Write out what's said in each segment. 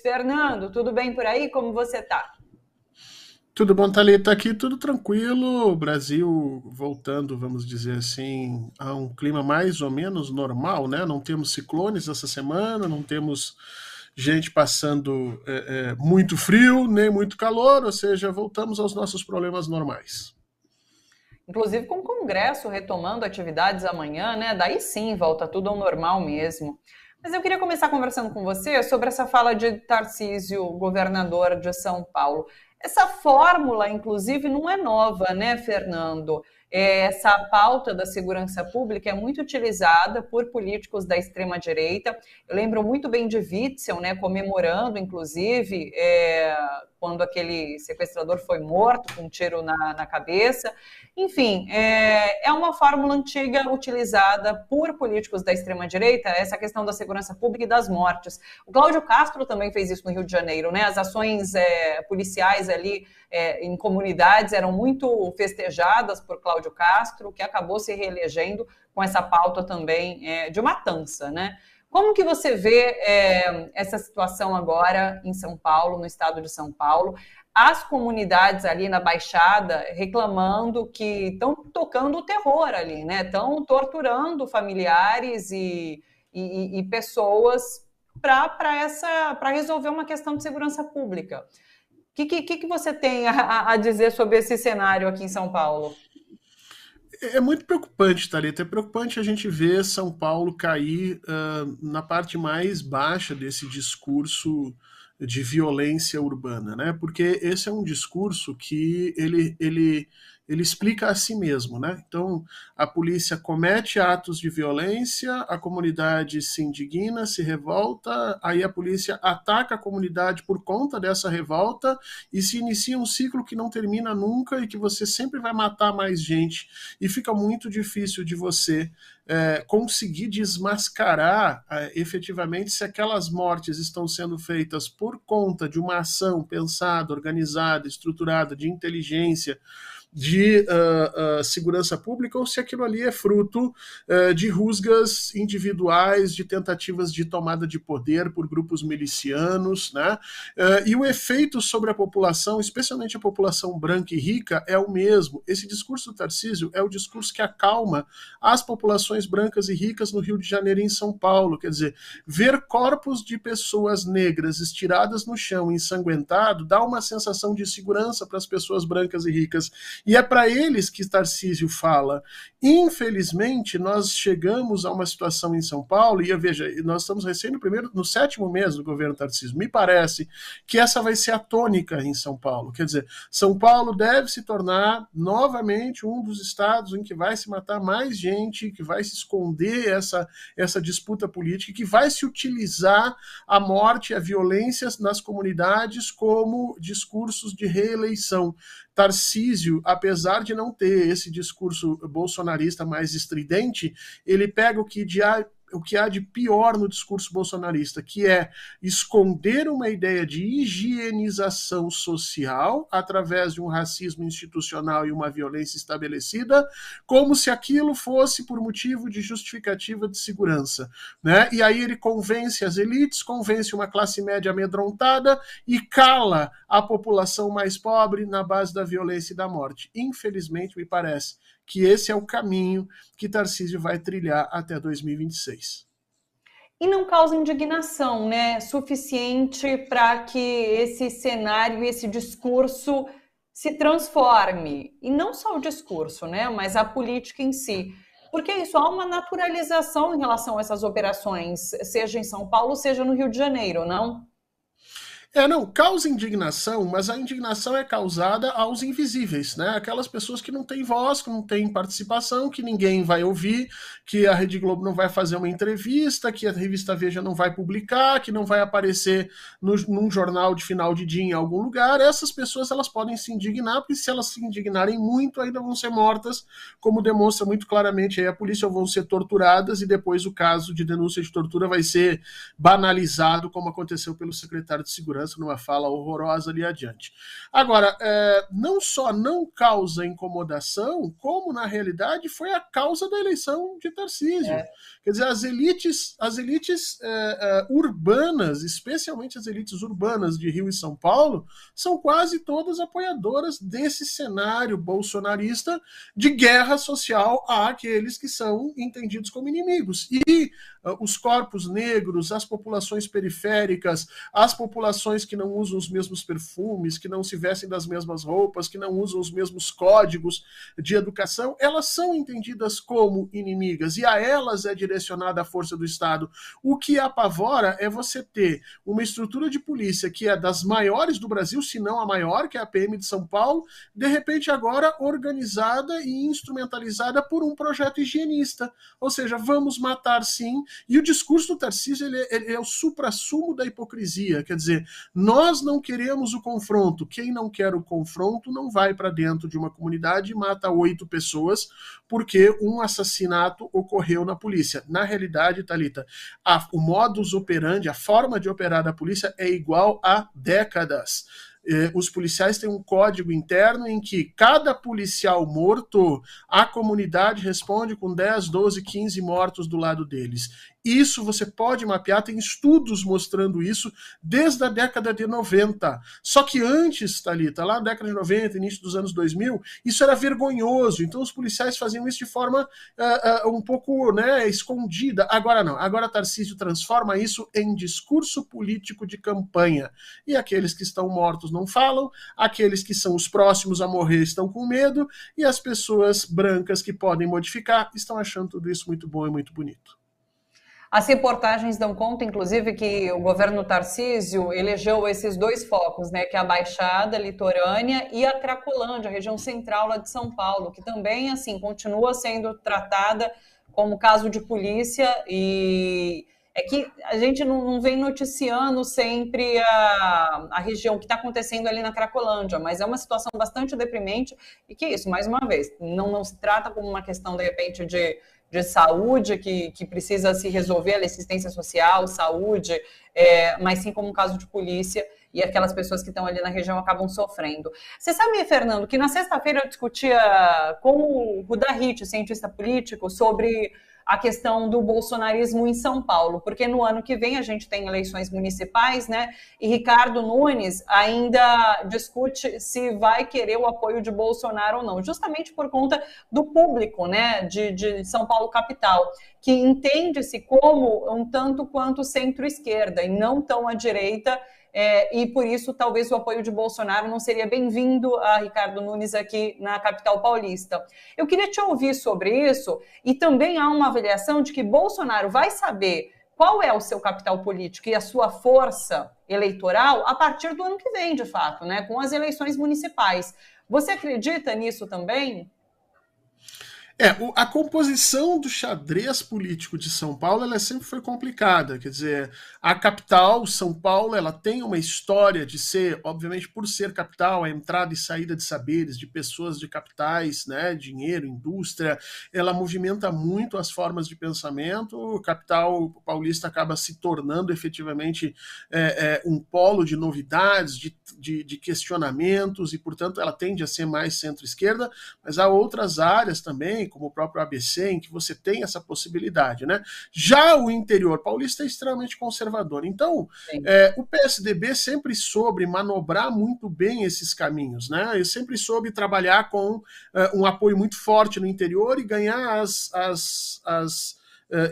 Fernando, tudo bem por aí? Como você está? Tudo bom, Thalita? Aqui tudo tranquilo. O Brasil voltando, vamos dizer assim, a um clima mais ou menos normal, né? Não temos ciclones essa semana, não temos gente passando muito frio, nem muito calor, ou seja, voltamos aos nossos problemas normais. Inclusive com o Congresso retomando atividades amanhã, né? Daí sim, volta tudo ao normal mesmo. Mas eu queria começar conversando com você sobre essa fala de Tarcísio, governador de São Paulo. Essa fórmula, inclusive, não é nova, né, Fernando? Essa pauta da segurança pública é muito utilizada por políticos da extrema-direita. Eu lembro muito bem de Witzel, né, comemorando, inclusive, quando aquele sequestrador foi morto com um tiro na cabeça. Enfim, é uma fórmula antiga utilizada por políticos da extrema-direita, essa questão da segurança pública e das mortes. O Cláudio Castro também fez isso no Rio de Janeiro, né? As ações policiais ali em comunidades eram muito festejadas por Cláudio Castro, que acabou se reelegendo com essa pauta também de matança, né? Como que você vê essa situação agora em São Paulo, no estado de São Paulo? As comunidades ali na Baixada reclamando que estão tocando o terror ali, né? Estão torturando familiares e pessoas para resolver uma questão de segurança pública. O que você tem a dizer sobre esse cenário aqui em São Paulo? É muito preocupante, Thalita. É preocupante a gente ver São Paulo cair na parte mais baixa desse discurso de violência urbana, né? Porque esse é um discurso que ele explica a si mesmo, né? Então, a polícia comete atos de violência, a comunidade se indigna, se revolta, aí a polícia ataca a comunidade por conta dessa revolta e se inicia um ciclo que não termina nunca e que você sempre vai matar mais gente e fica muito difícil de você conseguir desmascarar efetivamente se aquelas mortes estão sendo feitas por conta de uma ação pensada, organizada, estruturada, de inteligência, de segurança pública, ou se aquilo ali é fruto de rusgas individuais, de tentativas de tomada de poder por grupos milicianos, né? E o efeito sobre a população, especialmente a população branca e rica, é o mesmo. Esse discurso do Tarcísio é o discurso que acalma as populações brancas e ricas no Rio de Janeiro e em São Paulo. Quer dizer, ver corpos de pessoas negras estiradas no chão, ensanguentado, dá uma sensação de segurança para as pessoas brancas e ricas. E é para eles que Tarcísio fala. Infelizmente, nós chegamos a uma situação em São Paulo, e veja, nós estamos recém no sétimo mês do governo Tarcísio. Me parece que essa vai ser a tônica em São Paulo. Quer dizer, São Paulo deve se tornar novamente um dos estados em que vai se matar mais gente, que vai se esconder essa disputa política, que vai se utilizar a morte e a violência nas comunidades como discursos de reeleição. Tarcísio, apesar de não ter esse discurso bolsonarista mais estridente, ele pega o que há de pior no discurso bolsonarista, que é esconder uma ideia de higienização social através de um racismo institucional e uma violência estabelecida, como se aquilo fosse por motivo de justificativa de segurança, né? E aí ele convence as elites, convence uma classe média amedrontada e cala a população mais pobre na base da violência e da morte. Infelizmente, me parece que esse é o caminho que Tarcísio vai trilhar até 2026. E não causa indignação, né? Suficiente para que esse cenário e esse discurso se transforme. E não só o discurso, né? Mas a política em si. Porque isso há uma naturalização em relação a essas operações, seja em São Paulo, seja no Rio de Janeiro, não? Não, causa indignação, mas a indignação é causada aos invisíveis, né? Aquelas pessoas que não têm voz, que não têm participação, que ninguém vai ouvir, que a Rede Globo não vai fazer uma entrevista, que a revista Veja não vai publicar, que não vai aparecer num jornal de final de dia em algum lugar. Essas pessoas elas podem se indignar, porque se elas se indignarem muito, ainda vão ser mortas, como demonstra muito claramente aí a polícia, ou vão ser torturadas e depois o caso de denúncia de tortura vai ser banalizado, como aconteceu pelo secretário de Segurança segurança numa fala horrorosa ali adiante. Agora, não só não causa incomodação, como na realidade foi a causa da eleição de Tarcísio. Quer dizer, as elites urbanas, especialmente as elites urbanas de Rio e São Paulo, são quase todas apoiadoras desse cenário bolsonarista de guerra social àqueles que são entendidos como inimigos. E os corpos negros, as populações periféricas, as populações que não usam os mesmos perfumes, que não se vestem das mesmas roupas, que não usam os mesmos códigos de educação, elas são entendidas como inimigas, e a elas é direcionada a força do Estado. O que apavora é você ter uma estrutura de polícia que é das maiores do Brasil, se não a maior, que é a PM de São Paulo, de repente agora organizada e instrumentalizada por um projeto higienista. Ou seja, vamos matar sim. E o discurso do Tarcísio ele é o suprassumo da hipocrisia. Quer dizer, nós não queremos o confronto. Quem não quer o confronto não vai para dentro de uma comunidade e mata 8 pessoas porque um assassinato ocorreu na polícia. Na realidade, Thalita, o modus operandi, a forma de operar da polícia é igual há décadas. Os policiais têm um código interno em que cada policial morto, a comunidade responde com 10, 12, 15 mortos do lado deles. Isso você pode mapear, tem estudos mostrando isso desde a década de 90. Só que antes, Thalita, lá na década de 90, início dos anos 2000, isso era vergonhoso. Então os policiais faziam isso de forma um pouco escondida. Agora não. Agora Tarcísio transforma isso em discurso político de campanha. E aqueles que estão mortos não falam, aqueles que são os próximos a morrer estão com medo, e as pessoas brancas que podem modificar estão achando tudo isso muito bom e muito bonito. As reportagens dão conta, inclusive, que o governo Tarcísio elegeu esses 2 focos, né, que é a Baixada Litorânea e a Cracolândia, a região central lá de São Paulo, que também, assim, continua sendo tratada como caso de polícia, e é que a gente não vem noticiando sempre a região que está acontecendo ali na Cracolândia, mas é uma situação bastante deprimente, e que isso, mais uma vez, não se trata como uma questão, de repente, de saúde que precisa se resolver, a assistência social, saúde, mas sim como um caso de polícia, e aquelas pessoas que estão ali na região acabam sofrendo. Você sabe, Fernando, que na sexta-feira eu discutia com o Rudahit, cientista político, sobre a questão do bolsonarismo em São Paulo, porque no ano que vem a gente tem eleições municipais, né? E Ricardo Nunes ainda discute se vai querer o apoio de Bolsonaro ou não, justamente por conta do público, né? De São Paulo capital, que entende-se como um tanto quanto centro-esquerda e não tão à direita. E por isso talvez o apoio de Bolsonaro não seria bem-vindo a Ricardo Nunes aqui na capital paulista. Eu queria te ouvir sobre isso, e também há uma avaliação de que Bolsonaro vai saber qual é o seu capital político e a sua força eleitoral a partir do ano que vem, de fato, né, com as eleições municipais. Você acredita nisso também? A composição do xadrez político de São Paulo ela sempre foi complicada. Quer dizer, a capital, São Paulo, ela tem uma história de ser, obviamente, por ser capital, a entrada e saída de saberes, de pessoas de capitais, né, dinheiro, indústria, ela movimenta muito as formas de pensamento. O capital paulista acaba se tornando efetivamente um polo de novidades, de questionamentos, e, portanto, ela tende a ser mais centro-esquerda, mas há outras áreas também, como o próprio ABC, em que você tem essa possibilidade, né? Já o interior paulista é extremamente conservador. Então, o PSDB sempre soube manobrar muito bem esses caminhos, né? Ele sempre soube trabalhar com um apoio muito forte no interior e ganhar as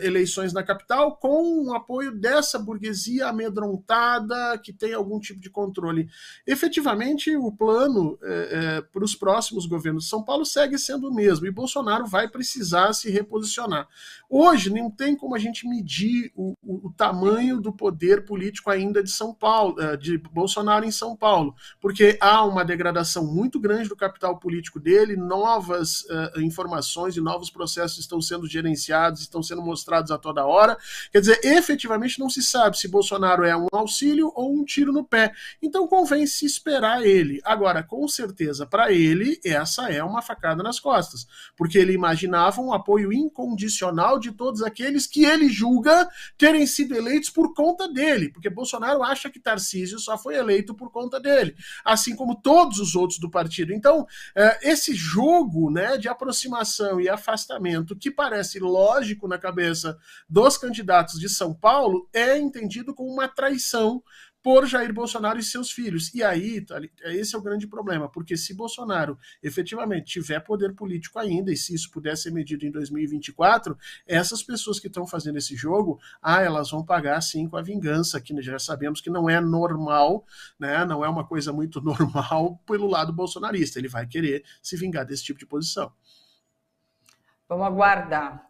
eleições na capital com o apoio dessa burguesia amedrontada que tem algum tipo de controle. Efetivamente, o plano para os próximos governos de São Paulo segue sendo o mesmo, e Bolsonaro vai precisar se reposicionar. Hoje, não tem como a gente medir o tamanho do poder político ainda de São Paulo, de Bolsonaro em São Paulo, porque há uma degradação muito grande do capital político dele, novas informações e novos processos estão sendo gerenciados, estão sendo mostrados a toda hora. Quer dizer, efetivamente não se sabe se Bolsonaro é um auxílio ou um tiro no pé. Então convém se esperar ele. Agora, com certeza, para ele, essa é uma facada nas costas, porque ele imaginava um apoio incondicional de todos aqueles que ele julga terem sido eleitos por conta dele, porque Bolsonaro acha que Tarcísio só foi eleito por conta dele, assim como todos os outros do partido. Então, esse jogo, né, de aproximação e afastamento, que parece lógico na cabeça dos candidatos de São Paulo, é entendido como uma traição por Jair Bolsonaro e seus filhos. E aí, esse é o grande problema, porque se Bolsonaro efetivamente tiver poder político ainda, e se isso puder ser medido em 2024, essas pessoas que estão fazendo esse jogo, elas vão pagar sim com a vingança, que já sabemos que não é normal, né? Não é uma coisa muito normal pelo lado bolsonarista. Ele vai querer se vingar desse tipo de posição. Vamos aguardar.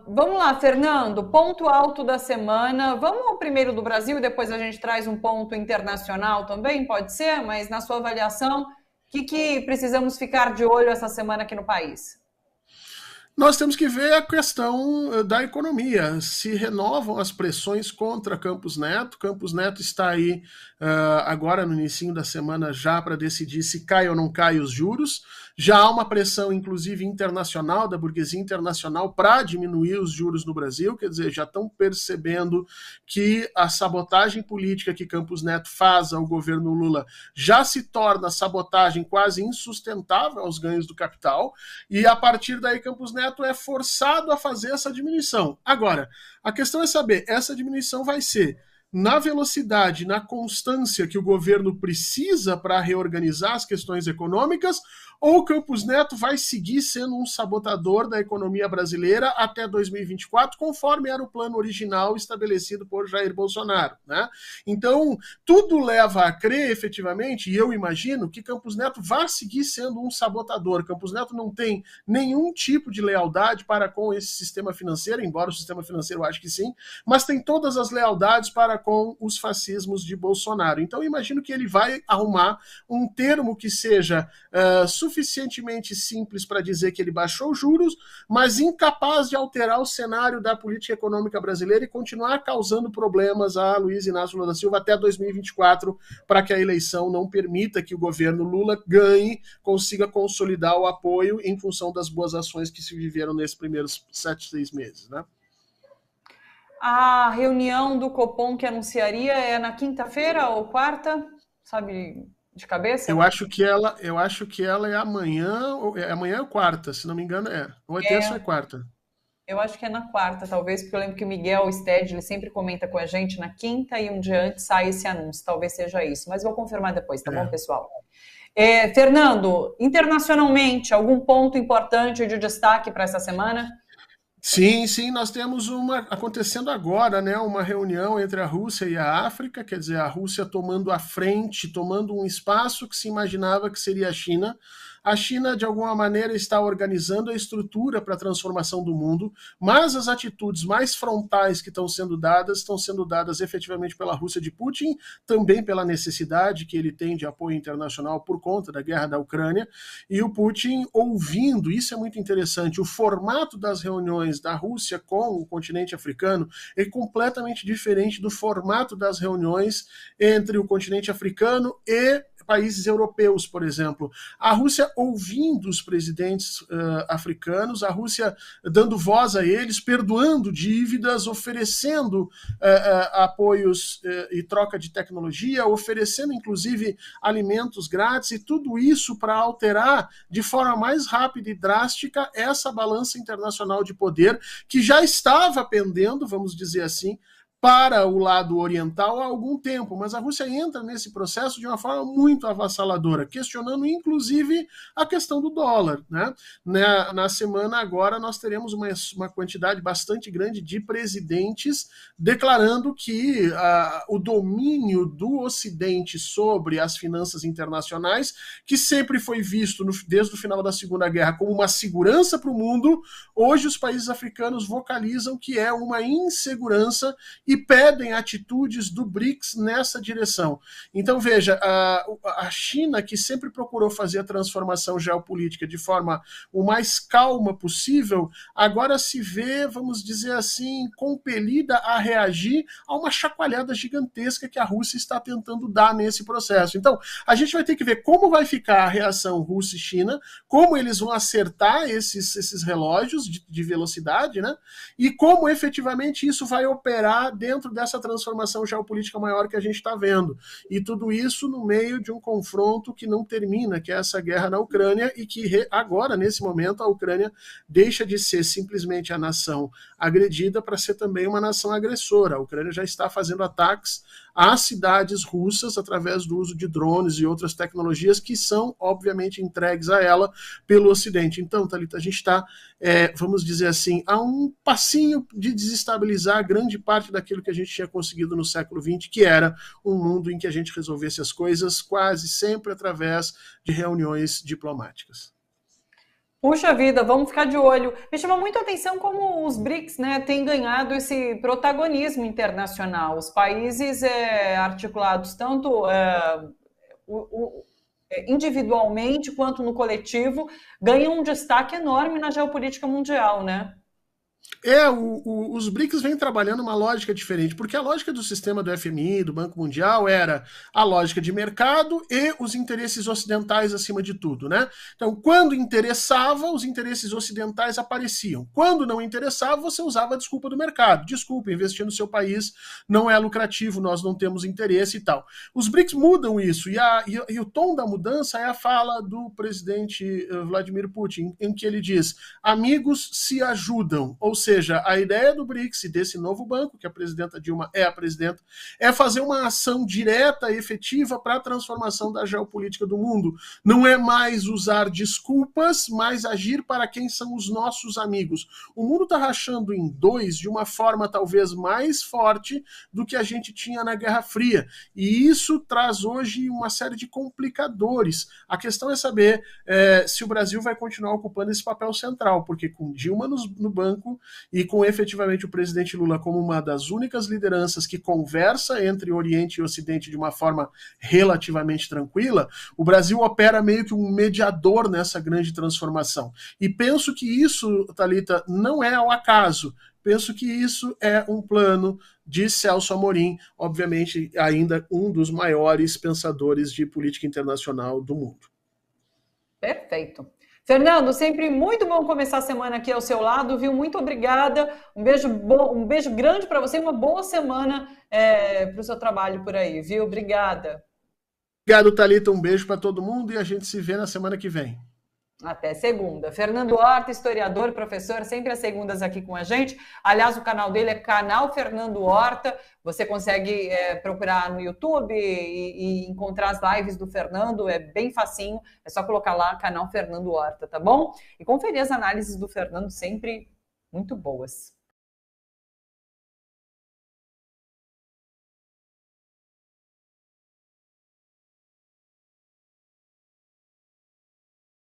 Vamos lá, Fernando, ponto alto da semana. Vamos ao primeiro do Brasil e depois a gente traz um ponto internacional também, pode ser? Mas na sua avaliação, o que precisamos ficar de olho essa semana aqui no país? Nós temos que ver a questão da economia. Se renovam as pressões contra Campos Neto. Campos Neto está aí agora no início da semana já para decidir se cai ou não cai os juros. Já há uma pressão, inclusive, internacional, da burguesia internacional, para diminuir os juros no Brasil. Quer dizer, já estão percebendo que a sabotagem política que Campos Neto faz ao governo Lula já se torna sabotagem quase insustentável aos ganhos do capital. E, a partir daí, Campos Neto é forçado a fazer essa diminuição. Agora, a questão é saber, essa diminuição vai ser na velocidade, na constância que o governo precisa para reorganizar as questões econômicas, ou Campos Neto vai seguir sendo um sabotador da economia brasileira até 2024, conforme era o plano original estabelecido por Jair Bolsonaro, né? Então, tudo leva a crer, efetivamente, e eu imagino, que Campos Neto vai seguir sendo um sabotador. Campos Neto não tem nenhum tipo de lealdade para com esse sistema financeiro, embora o sistema financeiro ache que sim, mas tem todas as lealdades para com os fascismos de Bolsonaro. Então, eu imagino que ele vai arrumar um termo que seja suficientemente simples para dizer que ele baixou os juros, mas incapaz de alterar o cenário da política econômica brasileira e continuar causando problemas a Luiz Inácio Lula da Silva até 2024, para que a eleição não permita que o governo Lula ganhe, consiga consolidar o apoio em função das boas ações que se viveram nesses primeiros 6 meses, né? A reunião do Copom que anunciaria é na quinta-feira ou quarta? Sabe de cabeça? Eu acho que ela é amanhã, amanhã ou quarta, se não me engano ou é terça ou é quarta. Eu acho que é na quarta, talvez, porque eu lembro que o Miguel Sted, ele sempre comenta com a gente na quinta e um dia antes sai esse anúncio, talvez seja isso, mas vou confirmar depois, tá bom, pessoal? Fernando, internacionalmente, algum ponto importante de destaque para essa semana? Sim, nós temos acontecendo agora, né, uma reunião entre a Rússia e a África, quer dizer, a Rússia tomando a frente, tomando um espaço que se imaginava que seria a China. A China, de alguma maneira, está organizando a estrutura para a transformação do mundo, mas as atitudes mais frontais que estão sendo dadas efetivamente pela Rússia de Putin, também pela necessidade que ele tem de apoio internacional por conta da guerra da Ucrânia, e o Putin ouvindo, isso é muito interessante, o formato das reuniões da Rússia com o continente africano é completamente diferente do formato das reuniões entre o continente africano e países europeus, por exemplo. A Rússia ouvindo os presidentes africanos, a Rússia dando voz a eles, perdoando dívidas, oferecendo apoios e troca de tecnologia, oferecendo inclusive alimentos grátis, e tudo isso para alterar de forma mais rápida e drástica essa balança internacional de poder que já estava pendendo, vamos dizer assim, para o lado oriental há algum tempo, mas a Rússia entra nesse processo de uma forma muito avassaladora, questionando inclusive a questão do dólar, né? Na semana agora nós teremos uma quantidade bastante grande de presidentes declarando que o domínio do Ocidente sobre as finanças internacionais, que sempre foi visto desde o final da Segunda Guerra como uma segurança para o mundo, hoje os países africanos vocalizam que é uma insegurança e pedem atitudes do BRICS nessa direção. Então, veja, a China, que sempre procurou fazer a transformação geopolítica de forma o mais calma possível, agora se vê, vamos dizer assim, compelida a reagir a uma chacoalhada gigantesca que a Rússia está tentando dar nesse processo. Então, a gente vai ter que ver como vai ficar a reação Rússia e China, como eles vão acertar esses relógios de velocidade, né? E como efetivamente isso vai operar dentro dessa transformação geopolítica maior que a gente está vendo. E tudo isso no meio de um confronto que não termina, que é essa guerra na Ucrânia, e que agora, nesse momento, a Ucrânia deixa de ser simplesmente a nação agredida para ser também uma nação agressora. A Ucrânia já está fazendo ataques às cidades russas através do uso de drones e outras tecnologias que são, obviamente, entregues a ela pelo Ocidente. Então, Thalita, a gente está, vamos dizer assim, a um passinho de desestabilizar grande parte daquilo que a gente tinha conseguido no século XX, que era um mundo em que a gente resolvesse as coisas quase sempre através de reuniões diplomáticas. Puxa vida, vamos ficar de olho. Me chama muito a atenção como os BRICS, né, têm ganhado esse protagonismo internacional. Os países articulados tanto individualmente quanto no coletivo ganham um destaque enorme na geopolítica mundial, né? Os BRICS vêm trabalhando uma lógica diferente, porque a lógica do sistema do FMI, do Banco Mundial, era a lógica de mercado e os interesses ocidentais acima de tudo, né? Então, quando interessava, os interesses ocidentais apareciam. Quando não interessava, você usava a desculpa do mercado. Desculpa, investir no seu país não é lucrativo, nós não temos interesse e tal. Os BRICS mudam isso, e o tom da mudança é a fala do presidente Vladimir Putin, em que ele diz: amigos se ajudam, ou seja, a ideia do BRICS e desse novo banco, que a presidenta Dilma é a presidenta, é fazer uma ação direta e efetiva para a transformação da geopolítica do mundo. Não é mais usar desculpas, mas agir para quem são os nossos amigos. O mundo está rachando em dois de uma forma talvez mais forte do que a gente tinha na Guerra Fria. E isso traz hoje uma série de complicadores. A questão é saber se o Brasil vai continuar ocupando esse papel central, porque com Dilma no banco e com efetivamente o presidente Lula como uma das únicas lideranças que conversa entre Oriente e Ocidente de uma forma relativamente tranquila, o Brasil opera meio que um mediador nessa grande transformação. E penso que isso, Thalita, não é ao acaso. Penso que isso é um plano de Celso Amorim, obviamente ainda um dos maiores pensadores de política internacional do mundo. Perfeito. Fernando, sempre muito bom começar a semana aqui ao seu lado, viu? Muito obrigada. Um beijo grande para você e uma boa semana para o seu trabalho por aí, viu? Obrigada. Obrigado, Thalita. Um beijo para todo mundo e a gente se vê na semana que vem. Até segunda. Fernando Horta, historiador, professor, sempre às segundas aqui com a gente. Aliás, o canal dele é Canal Fernando Horta. Você consegue procurar no YouTube e encontrar as lives do Fernando, é bem facinho. É só colocar lá, Canal Fernando Horta, tá bom? E conferir as análises do Fernando, sempre muito boas.